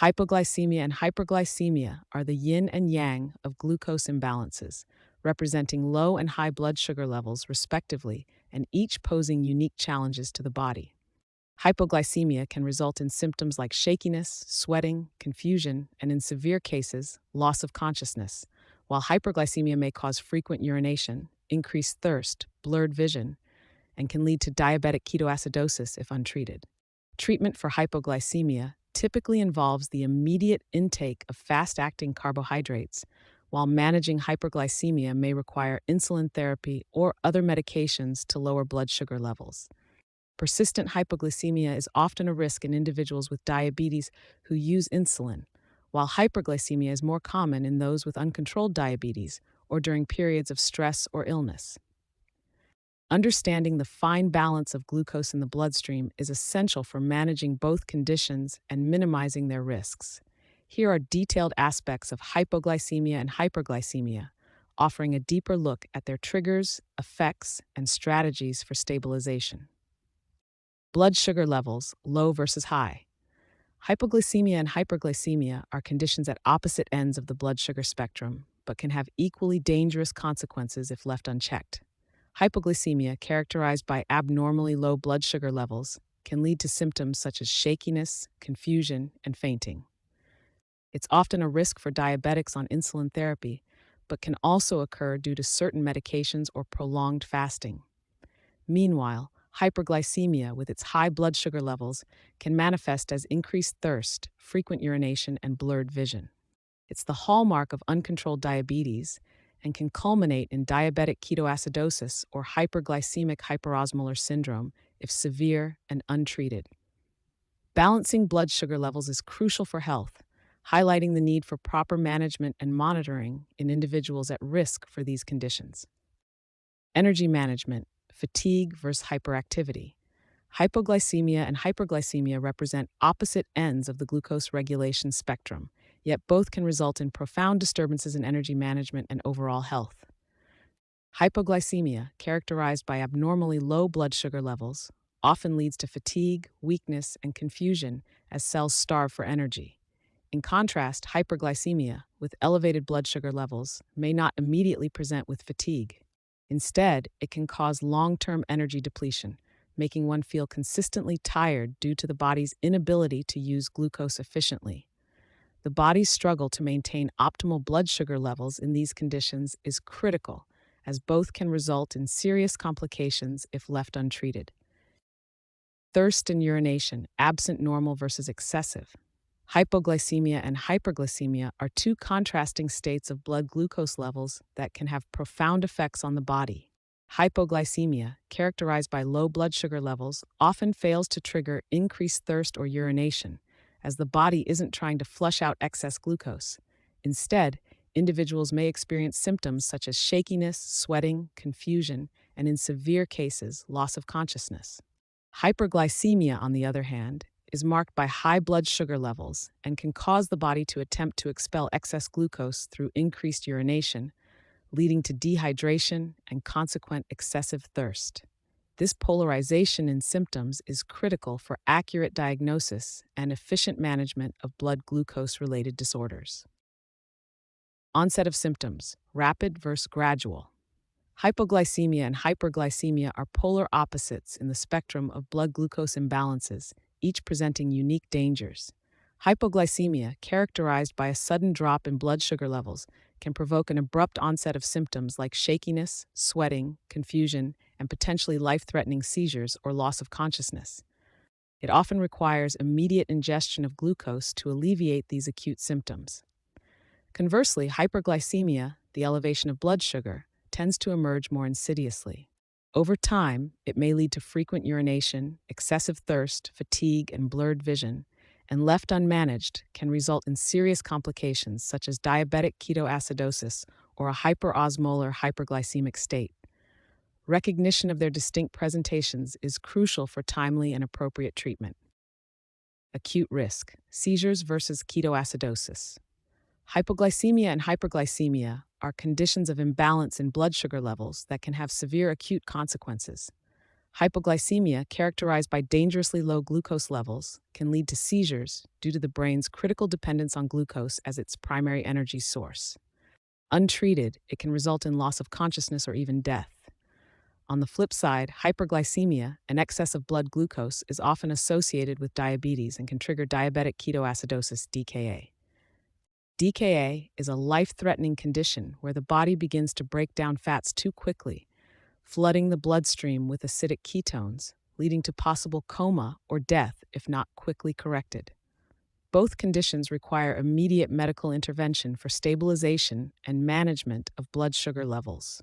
Hypoglycemia and hyperglycemia are the yin and yang of glucose imbalances, representing low and high blood sugar levels, respectively, and each posing unique challenges to the body. Hypoglycemia can result in symptoms like shakiness, sweating, confusion, and in severe cases, loss of consciousness, while hyperglycemia may cause frequent urination, increased thirst, blurred vision, and can lead to diabetic ketoacidosis if untreated. Treatment for hypoglycemia typically involves the immediate intake of fast-acting carbohydrates, while managing hyperglycemia may require insulin therapy or other medications to lower blood sugar levels. Persistent hypoglycemia is often a risk in individuals with diabetes who use insulin, while hyperglycemia is more common in those with uncontrolled diabetes or during periods of stress or illness. Understanding the fine balance of glucose in the bloodstream is essential for managing both conditions and minimizing their risks. Here are detailed aspects of hypoglycemia and hyperglycemia, offering a deeper look at their triggers, effects, and strategies for stabilization. Blood sugar levels, low versus high. Hypoglycemia and hyperglycemia are conditions at opposite ends of the blood sugar spectrum, but can have equally dangerous consequences if left unchecked. Hypoglycemia, characterized by abnormally low blood sugar levels, can lead to symptoms such as shakiness, confusion, and fainting. It's often a risk for diabetics on insulin therapy, but can also occur due to certain medications or prolonged fasting. Meanwhile, hyperglycemia, with its high blood sugar levels, can manifest as increased thirst, frequent urination, and blurred vision. It's the hallmark of uncontrolled diabetes and can culminate in diabetic ketoacidosis or hyperglycemic hyperosmolar syndrome if severe and untreated. Balancing blood sugar levels is crucial for health, highlighting the need for proper management and monitoring in individuals at risk for these conditions. Energy management, fatigue versus hyperactivity. Hypoglycemia and hyperglycemia represent opposite ends of the glucose regulation spectrum, yet both can result in profound disturbances in energy management and overall health. Hypoglycemia, characterized by abnormally low blood sugar levels, often leads to fatigue, weakness, and confusion as cells starve for energy. In contrast, hyperglycemia, with elevated blood sugar levels, may not immediately present with fatigue. Instead, it can cause long-term energy depletion, making one feel consistently tired due to the body's inability to use glucose efficiently. The body's struggle to maintain optimal blood sugar levels in these conditions is critical, as both can result in serious complications if left untreated. Thirst and urination, absent normal versus excessive. Hypoglycemia and hyperglycemia are two contrasting states of blood glucose levels that can have profound effects on the body. Hypoglycemia, characterized by low blood sugar levels, often fails to trigger increased thirst or urination, as the body isn't trying to flush out excess glucose. Instead, individuals may experience symptoms such as shakiness, sweating, confusion, and in severe cases, loss of consciousness. Hyperglycemia, on the other hand, is marked by high blood sugar levels and can cause the body to attempt to expel excess glucose through increased urination, leading to dehydration and consequent excessive thirst. This polarization in symptoms is critical for accurate diagnosis and efficient management of blood glucose-related disorders. Onset of symptoms, rapid versus gradual. Hypoglycemia and hyperglycemia are polar opposites in the spectrum of blood glucose imbalances, each presenting unique dangers. Hypoglycemia, characterized by a sudden drop in blood sugar levels, can provoke an abrupt onset of symptoms like shakiness, sweating, confusion, and potentially life-threatening seizures or loss of consciousness. It often requires immediate ingestion of glucose to alleviate these acute symptoms. Conversely, hyperglycemia, the elevation of blood sugar, tends to emerge more insidiously. Over time, it may lead to frequent urination, excessive thirst, fatigue, and blurred vision, and left unmanaged can result in serious complications such as diabetic ketoacidosis or a hyperosmolar hyperglycemic state. Recognition of their distinct presentations is crucial for timely and appropriate treatment. Acute risk, seizures versus ketoacidosis. Hypoglycemia and hyperglycemia are conditions of imbalance in blood sugar levels that can have severe acute consequences. Hypoglycemia, characterized by dangerously low glucose levels, can lead to seizures due to the brain's critical dependence on glucose as its primary energy source. Untreated, it can result in loss of consciousness or even death. On the flip side, hyperglycemia, an excess of blood glucose, is often associated with diabetes and can trigger diabetic ketoacidosis (DKA). DKA is a life-threatening condition where the body begins to break down fats too quickly, flooding the bloodstream with acidic ketones, leading to possible coma or death if not quickly corrected. Both conditions require immediate medical intervention for stabilization and management of blood sugar levels.